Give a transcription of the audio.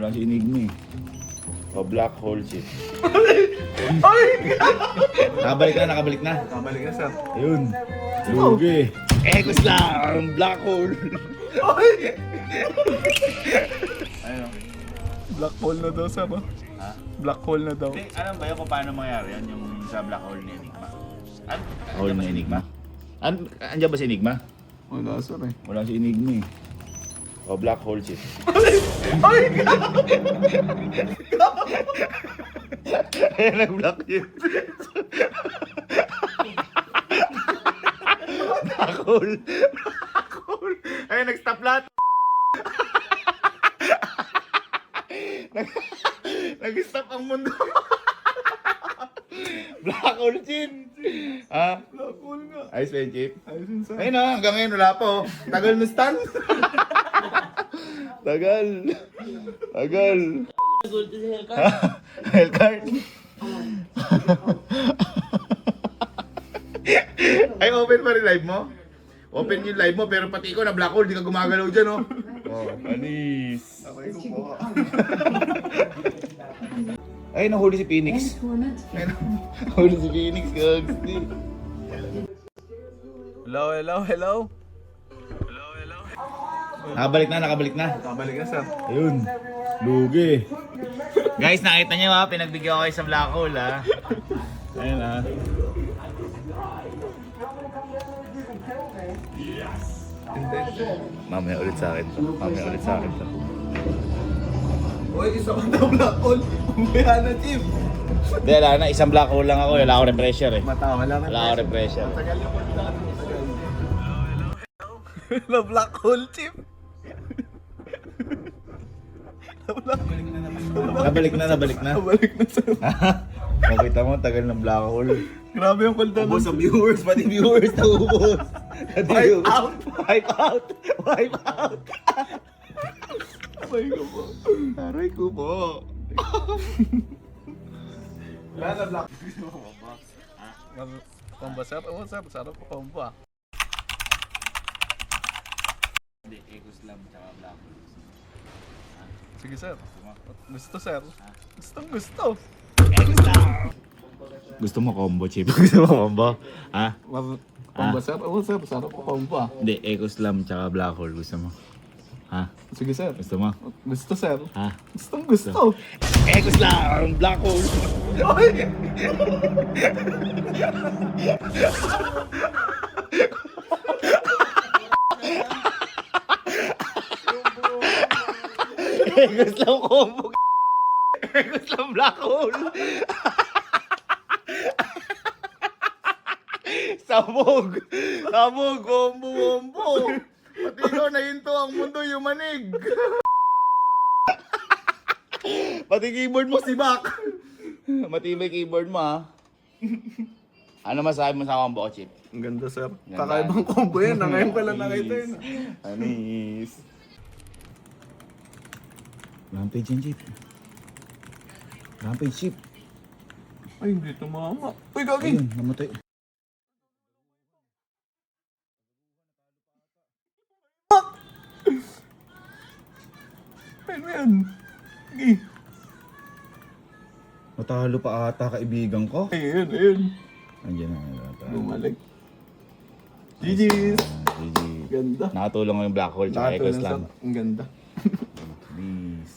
Wala si Enigma eh. O black hole chip. Nakabalik na. Kabalik na, sir. Ayun. Lugi. Ekos lang. Black hole. Ano? Black hole na daw, sir. Ha? Black hole na daw. Hindi, alam ba yun kung paano mangyari yan? Yung sa black hole ni Enigma. Hole ni Enigma? Andiyan ba si Enigma? Wala, sir eh. Wala si Enigma eh. O black hole chip. Ayan, nag-block yun. Black hole. Black hole. Ayan, nag-stop lahat. Nag-stop ang mundo. Black hole, Chin. Ha? Black hole nga. Ayos ba yun, Chip? Ayos yun, sir. Ayun na, hanggang ngayon wala po. Tagal ng stand. Tagal. Hellcard. Ay, open pa rin live mo? Open yung live mo, pero pati ikaw na black hole, di ka gumagalaw dyan, oh. Oh, anis. Okay ko po. Ay, nahuli si Phoenix. Ay, nahuli si Phoenix, gagsti. Hello. Nakabalik na. Kabalik na, sir. Ayun, lugi. Guys, nakita niyo ha, pinagbigyan ko kayo sa black hole ha. Ayun ha. Mamaya ulit sa akin to. Uy, isa ka daw black hole. Umaya na, Chief. Hindi, wala na. Isang black hole lang ako. Wala ako pressure eh. Matawa lang. Wala ako pressure. Tagal yung pagdaan. Hello, black hole, Chief. Nabalik na. Kabalik na, sir. Makita mo, tagal ng black hole. Grabe yung kulda Ubos ang viewers, pati viewers na ubos. Wipe out. Wipe out. Aray ko po. Aray ko po. Wala na, black. Komba, sir. Oo, sir. Sarap po komba. Hindi, Ecos Lab tsaka black hole. Sige, sir. Gusto, sir. Gusto. Gusto mo combo, Chip? Gusto mo combo? Ha? Komba, sir. Oo, sir. Sarap po komba. Hindi, Ecos Lab tsaka black hole. Gusto mo? Ha? Sige, sir. Gusto mo? Gusto, sir. Ha? Gusto. Ecos Lab! Black hole! Ecos Lab combo! Ecos Lab black hole! Sabog! Combo! Pati ikaw nahinto ang mundo yung manig! Pati keyboard mo si Bak! Matibay keyboard mo ha. Ano masabi mo sa combo ko, Chip? Ang ganda, sir. Ganda. Kakaibang combo yan. Ngayon ko lang nakita yun. Anis. Rampage yan, Chip. Rampage, Chip. Ay, hindi tumama. Uy, gagi! Ayun, namatay. Ayun yan. Gagi. Matalo pa ata kaibigan ko. Ayun. Andiyan na. Bumalik. GG's! GG. Ganda. Nakatulong ko yung black hole tsaka Ecos Nakatulong, sir. lang. Ang ganda. Please.